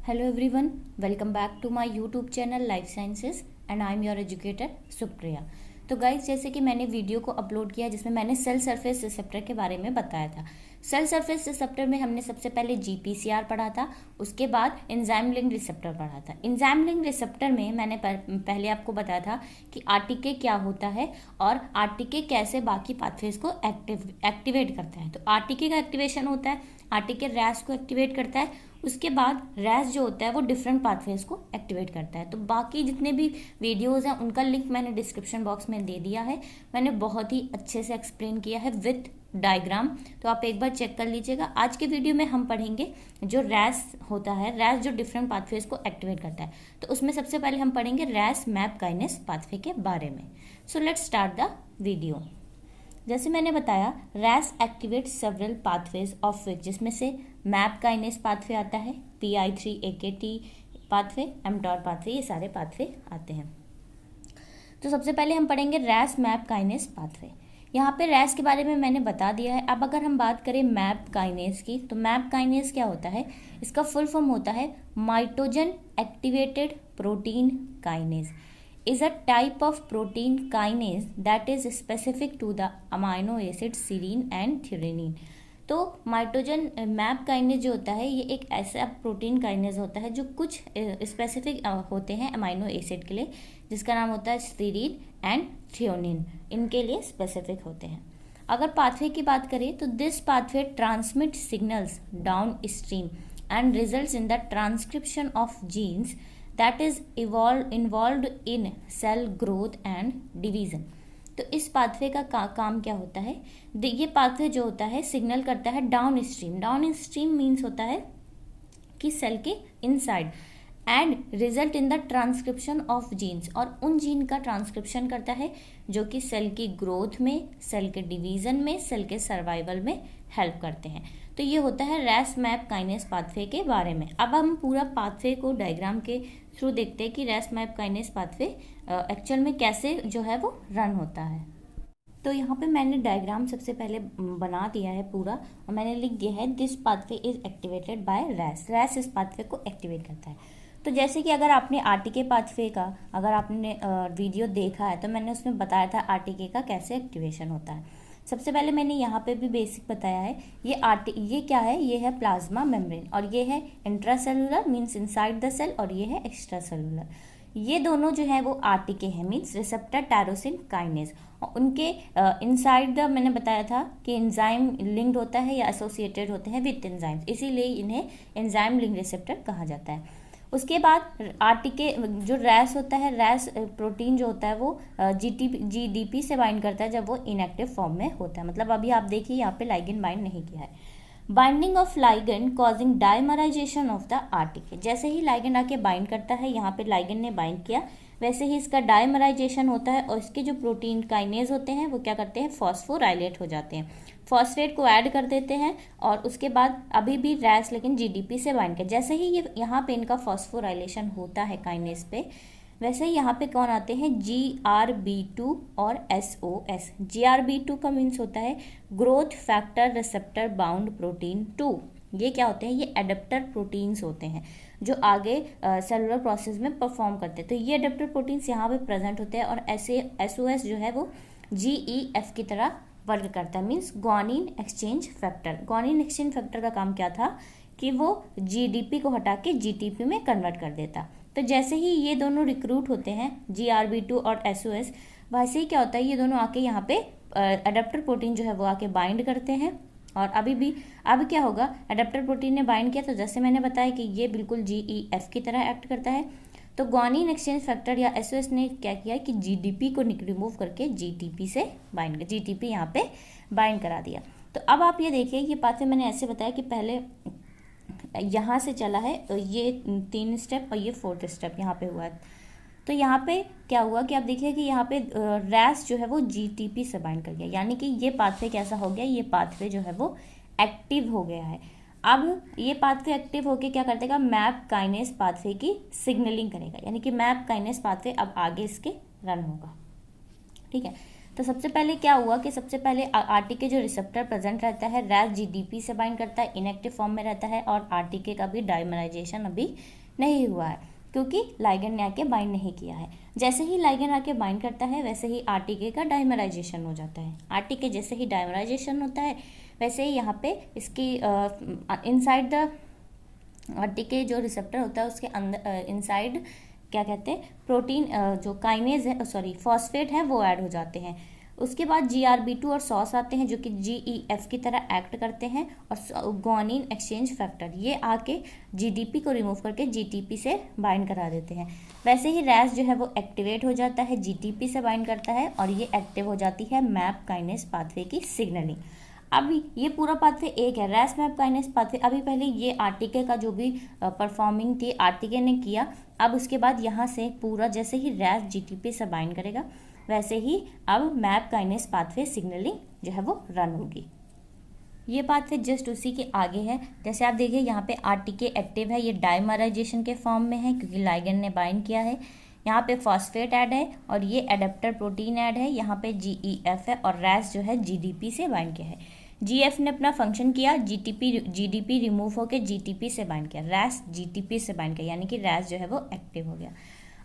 Hello everyone, welcome back to my YouTube channel Life Sciences and I am your educator Supriya। तो guys जैसे कि मैंने video को upload किया जिसमें मैंने सेल सरफेस रिसेप्टर के बारे में बताया था। सेल सरफेस रिसेप्टर में हमने सबसे पहले GPCR पढ़ा था, उसके बाद एंजाइम लिंक्ड रिसेप्टर पढ़ा था। एंजाइम लिंक्ड रिसेप्टर में मैंने पहले आपको बताया था कि आरटीके क्या होता है और आरटीके कैसे बाकी पाथवेज को एक्टिवेट करता है। तो आरटीके का एक्टिवेशन होता है, आरटीके रैस को एक्टिवेट करता है, उसके बाद रैस जो होता है वो डिफरेंट पाथवेज को एक्टिवेट करता है। तो बाकी जितने भी वीडियोस हैं उनका लिंक मैंने डिस्क्रिप्शन बॉक्स में दे दिया है। मैंने बहुत ही अच्छे से एक्सप्लेन किया है विथ डायग्राम, तो आप एक बार चेक कर लीजिएगा। आज के वीडियो में हम पढ़ेंगे जो रैस होता है, रैस जो डिफरेंट पाथवेज को एक्टिवेट करता है। तो उसमें सबसे पहले हम पढ़ेंगे रैस मैप काइनेस पाथवे के बारे में। So let's start the video. जैसे मैंने बताया, Ras activate several pathways of which, जिसमें से मैप काइनेस पाथवे आता है, PI3AKT पाथवे, mTOR पाथवे, ये सारे पाथवे आते हैं। तो सबसे पहले हम पढ़ेंगे रैस मैप काइनेस पाथवे। यहाँ पे रैस के बारे में मैंने बता दिया है। अब अगर हम बात करें मैप काइनेस की, तो मैप काइनेस क्या होता है, इसका फुल फॉर्म होता है mitogen activated protein kinase is a type of protein kinase that is specific to the amino acid serine and threonine। तो माइटोजन मैप काइनेज जो होता है ये एक ऐसा प्रोटीन काइनेज होता है जो कुछ स्पेसिफिक होते हैं अमाइनो एसिड के लिए, जिसका नाम होता है सीरीन एंड थ्रियोनिन, इनके लिए स्पेसिफिक होते हैं। अगर पाथवे की बात करें तो this pathway transmit signals downstream and results in the transcription of genes that is involved in cell growth and division। तो इस पाथवे का काम क्या होता है, ये पाथवे जो होता है सिग्नल करता है downstream. Downstream means होता है कि सेल के inside, and result in the transcription of genes, और उन जीन का ट्रांसक्रिप्शन करता है जो कि सेल की ग्रोथ में, सेल के डिवीजन में, सेल के सर्वाइवल में हेल्प करते हैं। तो ये होता है रैस मैप काइनेस पाथवे के बारे में। अब हम पूरा पाथवे को डायग्राम के थ्रू देखते हैं कि रैस मैप काइनेस पाथवे एक्चुअल में कैसे जो है वो रन होता है। तो यहाँ पे मैंने डायग्राम सबसे पहले बना दिया है पूरा, और मैंने लिख दिया है this pathway is activated by Ras. Ras इस पाथवे को एक्टिवेट करता है। तो जैसे कि अगर आपने आरटीके पाथवे का अगर आपने वीडियो देखा है तो मैंने उसमें बताया था आरटीके का कैसे एक्टिवेशन होता है। सबसे पहले मैंने यहाँ पे भी बेसिक बताया है। ये क्या है, ये है प्लाज्मा मेम्ब्रेन, और ये है intracellular means inside the cell, और ये है एक्स्ट्रा सेलुलर। ये दोनों जो है वो आरटीके हैं, मीन्स रिसेप्टर टायरोसिन काइनेज। और उनके इनसाइड द मैंने बताया था कि एंजाइम लिंक्ड होता है या एसोसिएटेड होते हैं विथ एंजाइम, इसीलिए इन्हें एंजाइम लिंक्ड रिसेप्टर कहा जाता है। उसके बाद आरटीके जो रैस होता है, रैस प्रोटीन जो होता है वो जीडीपी से बाइंड करता है जब वो इनएक्टिव फॉर्म में होता है। मतलब अभी आप देखिए यहाँ पे लाइगेंड बाइंड नहीं किया है। Binding of ligand causing dimerisation of the RTK, जैसे ही लाइगेंड आके बाइंड करता है, यहाँ पे लाइगेंड ने बाइंड किया, वैसे ही इसका डाइमराइजेशन होता है, और इसके जो प्रोटीन काइनेज होते हैं वो क्या करते हैं, फॉस्फोराइलेट हो जाते हैं, फॉस्फेट को ऐड कर देते हैं, और उसके बाद अभी भी रैस लेकिन जीडीपी से बाइंड कर, जैसे ही ये यहाँ पे इनका फॉस्फोराइलेशन होता है काइनेज पे, वैसे ही यहाँ पे कौन आते हैं, GRB2 और SOS। GRB2 का मीन्स होता है growth factor receptor bound protein 2। ये क्या होते हैं, ये एडेप्टर प्रोटीन्स होते हैं जो आगे सेलुलर प्रोसेस में परफॉर्म करते हैं। तो ये एडेप्टर प्रोटीन्स यहाँ पे प्रेजेंट होते हैं, और ऐसे SOS जो है वो GEF की तरह वर्क करता है, means guanine exchange factor. Guanine exchange factor का काम क्या था कि वो GDP को हटा के GTP में कन्वर्ट कर देता। तो जैसे ही ये दोनों रिक्रूट होते हैं GRB2 और SOS, वैसे ही क्या होता है, ये दोनों आके यहाँ पे एडेप्टर प्रोटीन जो है वो आके बाइंड करते हैं। और अब क्या होगा, एडेप्टर प्रोटीन ने बाइंड किया, तो जैसे मैंने बताया कि ये बिल्कुल GEF की तरह एक्ट करता है। तो ग्वानिन एक्सचेंज फैक्टर या SOS ने क्या किया कि GDP को रिमूव करके GTP से बाइंड कर, GTP यहाँ पे बाइंड करा दिया। तो अब आप ये देखिए, ये पाथवे मैंने ऐसे बताया कि पहले यहाँ से चला है, तो ये 3 स्टेप और ये 4th स्टेप यहाँ पे हुआ है। तो यहाँ पे क्या हुआ कि आप देखिए कि यहाँ पे रैस जो है वो GTP से बाइंड कर गया, यानी कि ये पाथवे कैसा हो गया, ये पाथवे जो है वो एक्टिव हो गया है। अब ये पाथवे एक्टिव होके क्या कर देगा, मैप काइनेस पाथवे की सिग्नलिंग करेगा, यानी कि मैप काइनेस पाथवे अब आगे इसके रन होगा। ठीक है, तो सबसे पहले क्या हुआ कि सबसे पहले आरटीके जो रिसेप्टर प्रेजेंट रहता है रैस जीडीपी से बाइंड करता है, इनएक्टिव फॉर्म में रहता है, और आरटीके का भी डाइमराइजेशन अभी नहीं हुआ है क्योंकि लाइगेंड ने आके बाइंड नहीं किया है। जैसे ही लाइगेंड आके बाइंड करता है वैसे ही आरटीके का डाइमराइजेशन हो जाता है। आरटीके जैसे ही डाइमराइजेशन होता है वैसे ही यहाँ पे इसकी इनसाइड द आरटीके जो रिसेप्टर होता है उसके अंदर इनसाइड क्या कहते हैं प्रोटीन जो काइनेज है फॉस्फेट है वो ऐड हो जाते हैं। उसके बाद GRB2 और सॉस आते हैं जो कि GEF की तरह एक्ट करते हैं, और ग्वानिन एक्सचेंज फैक्टर ये आके GDP को रिमूव करके GTP से बाइंड करा देते हैं। वैसे ही रैस जो है वो एक्टिवेट हो जाता है, GTP से बाइंड करता है और ये एक्टिव हो जाती है मैप काइनेज पाथवे की सिग्नलिंग। अभी ये पूरा पाथवे एक है रैस मैप काइनेज पाथवे। अभी पहले ये आरटीके का जो भी परफॉर्मिंग थी आरटीके ने किया, अब उसके बाद यहाँ से पूरा जैसे ही रैस GTP से बाइंड करेगा वैसे ही अब मैप काइनेज पाथवे सिग्नलिंग जो है वो रन होगी। ये पाथवे जस्ट उसी के आगे है। जैसे आप देखिए यहाँ पे आरटीके एक्टिव है, ये डाइमराइजेशन के फॉर्म में है क्योंकि लाइगेंड ने बाइंड किया है। यहाँ पे फॉस्फेट ऐड है और ये एडेप्टर प्रोटीन ऐड है, यहाँ पे GEF है और रैस जो है GDP से बाइंड किया है। GF ने अपना फंक्शन किया, GDP रिमूव होकर GTP से बाइंड किया, रैस GTP से बाइंड किया, यानी कि रैस जो है वो एक्टिव हो गया।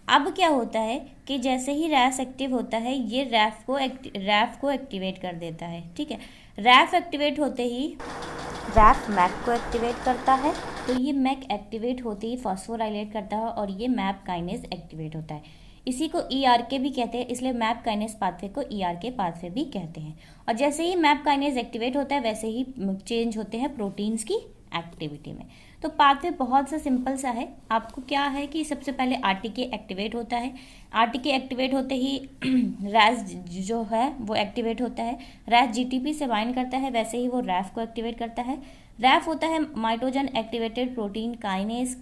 अब क्या होता है कि जैसे ही रैस एक्टिव होता है ये रैफ को एक्टिवेट कर देता है। ठीक है, रैफ एक्टिवेट होते ही रैफ मैक को एक्टिवेट करता है, तो ये मैक एक्टिवेट होते ही फॉस्फोराइलेट करता है और ये मैप काइनेज एक्टिवेट होता है। इसी को ERK भी कहते हैं, इसलिए मैप काइनेज पाथवे को ERK पाथवे भी कहते हैं। और जैसे ही मैप काइनेज एक्टिवेट होता है वैसे ही चेंज होते हैं प्रोटीन्स की एक्टिविटी में। तो पाथवे बहुत सा सिंपल सा है। आपको क्या है कि सबसे पहले आरटीके एक्टिवेट होता है, आरटीके एक्टिवेट होते ही रैस जो है वो एक्टिवेट होता है, रैस GTP से बाइंड करता है, वैसे ही वो रैफ को एक्टिवेट करता है। रैफ होता है माइटोजन एक्टिवेटेड प्रोटीन काइनेज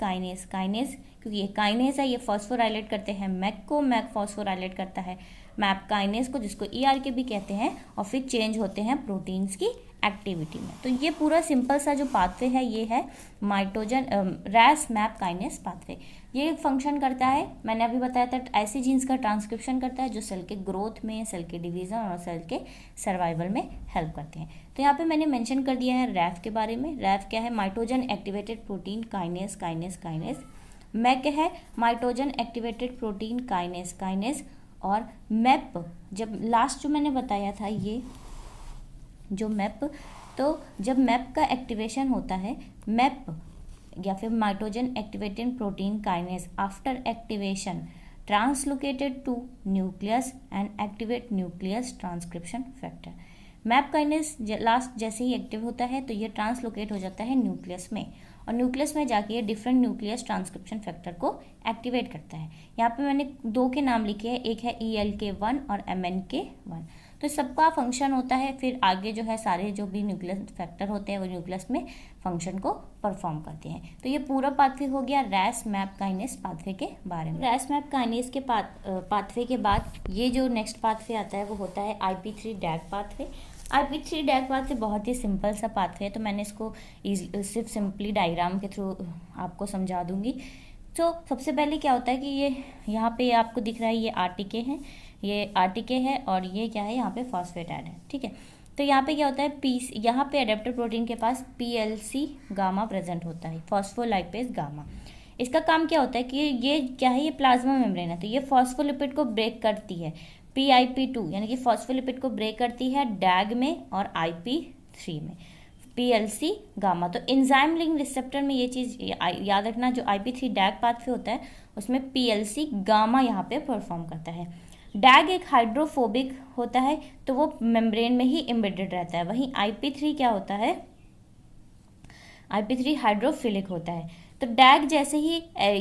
क्योंकि ये काइनेज है, ये फॉस्फोराइलेट करते हैं मैक को, मैक फॉस्फोराइलेट करता है मैप काइनेज को जिसको ERK भी कहते हैं, और फिर चेंज होते हैं प्रोटीन्स की एक्टिविटी में। तो ये पूरा सिंपल सा जो पाथवे है ये है माइटोजन रैस मैप काइनेज पाथवे। ये फंक्शन करता है, मैंने अभी बताया था, ऐसे जीन्स का ट्रांसक्रिप्शन करता है जो सेल के ग्रोथ में, सेल के डिवीजन और सेल के सर्वाइवल में हेल्प करते हैं। तो यहाँ पे मैंने मेंशन कर दिया है रैफ के बारे में। रैफ क्या है? Mitogen activated protein kinase. Mac है माइटोजन एक्टिवेटेड प्रोटीन काइनेज। और मैप जब लास्ट जो मैंने बताया था ये जो मैप, तो जब मैप का एक्टिवेशन होता है, मैप या फिर mitogen activated protein kinase after activation translocated to nucleus and activate nucleus transcription factor. MAP kinase last जैसे ही एक्टिव होता है तो ये ट्रांसलोकेट हो जाता है न्यूक्लियस में, और न्यूक्लियस में जाके ये डिफरेंट न्यूक्लियस ट्रांसक्रिप्शन फैक्टर को एक्टिवेट करता है। यहाँ पे मैंने दो के नाम लिखे हैं, एक है ELK1 और MNK1। तो सबका फंक्शन होता है, फिर आगे जो है सारे जो भी न्यूक्लियस फैक्टर होते हैं वो न्यूक्लियस में फंक्शन को परफॉर्म करते हैं। तो ये पूरा पाथवे हो गया रैस मैप काइनेज पाथवे के बारे में। रैस मैप काइनेज के पाथवे के बाद ये जो नेक्स्ट पाथवे आता है वो होता है IP3 डैग पाथवे। IP3 डैग पाथवे बहुत ही सिंपल सा पाथवे है, तो मैंने इसको सिर्फ सिंपली डायग्राम के थ्रू आपको समझा दूंगी। तो सबसे पहले क्या होता है कि ये यहाँ पे आपको दिख रहा है ये आरटीके है और ये क्या है, यहाँ पे फॉस्फेट ऐड है। ठीक है, तो यहाँ पे क्या होता है यहाँ पे एडेप्टर प्रोटीन के पास PLC गामा प्रेजेंट होता है, फॉस्फोलाइपेज गामा। इसका काम क्या होता है कि ये क्या है, ये प्लाज्मा मेम्ब्रेन है, तो ये फॉस्फोलिपिड को ब्रेक करती है PIP2 यानी कि फॉस्फोलिपिड को ब्रेक करती है डैग में और IP3 में, PLC गामा। तो एंजाइम लिंक रिसेप्टर में ये चीज़ याद रखना, जो IP3 डैग पाथवे होता है उसमें PLC गामा यहाँ पे परफॉर्म करता है। डैग एक हाइड्रोफोबिक होता है तो वो मेम्ब्रेन में ही एम्बेडेड रहता है, वहीं IP3 क्या होता है, IP3 हाइड्रोफिलिक होता है। तो डैग जैसे ही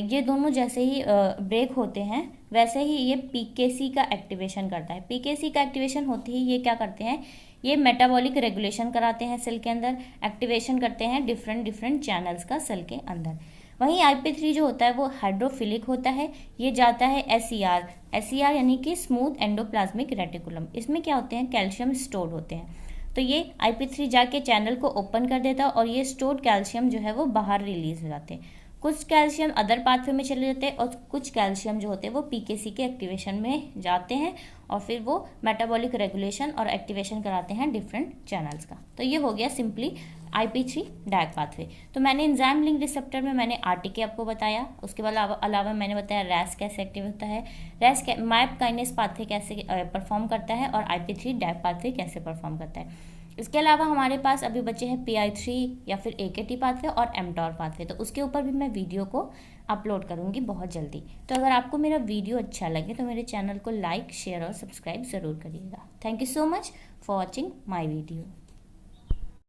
ये दोनों जैसे ही ब्रेक होते हैं वैसे ही ये PKC का एक्टिवेशन करता है। PKC का एक्टिवेशन होते ही ये क्या करते हैं, ये मेटाबॉलिक रेगुलेशन कराते हैं सेल के अंदर, एक्टिवेशन करते हैं डिफरेंट चैनल्स का सेल के अंदर। वहीं IP3 जो होता है वो हाइड्रोफिलिक होता है, ये जाता है SER यानी कि स्मूथ एंडोप्लाज्मिक रेटिकुलम। इसमें क्या होते हैं, कैल्शियम स्टोर्ड होते हैं, तो ये IP3 जाके चैनल को ओपन कर देता है और ये स्टोर्ड कैल्शियम जो है वो बाहर रिलीज हो जाते हैं। कुछ कैल्शियम अदर पाथवे में चले जाते हैं और कुछ कैल्शियम जो होते हैं वो पीकेसी के एक्टिवेशन में जाते हैं और फिर वो मेटाबॉलिक रेगुलेशन और एक्टिवेशन कराते हैं डिफरेंट चैनल्स का। तो ये हो गया सिंपली IP3 डायक पाथवे। तो मैंने एंजाइम लिंक रिसेप्टर में मैंने RTK आपको बताया, उसके अलावा मैंने बताया रैस कैसे एक्टिव होता है, रैस मैप काइनेस पाथवे कैसे परफॉर्म करता है और IP3 डायक पाथवे कैसे परफॉर्म करता है। इसके अलावा हमारे पास अभी बचे हैं PI3 या फिर AKT पाथवे और mTOR पाथवे। तो उसके ऊपर भी मैं वीडियो को अपलोड करूँगी बहुत जल्दी। तो अगर आपको मेरा वीडियो अच्छा लगे तो मेरे चैनल को लाइक, शेयर और सब्सक्राइब ज़रूर करिएगा। Thank you so much for watching my video.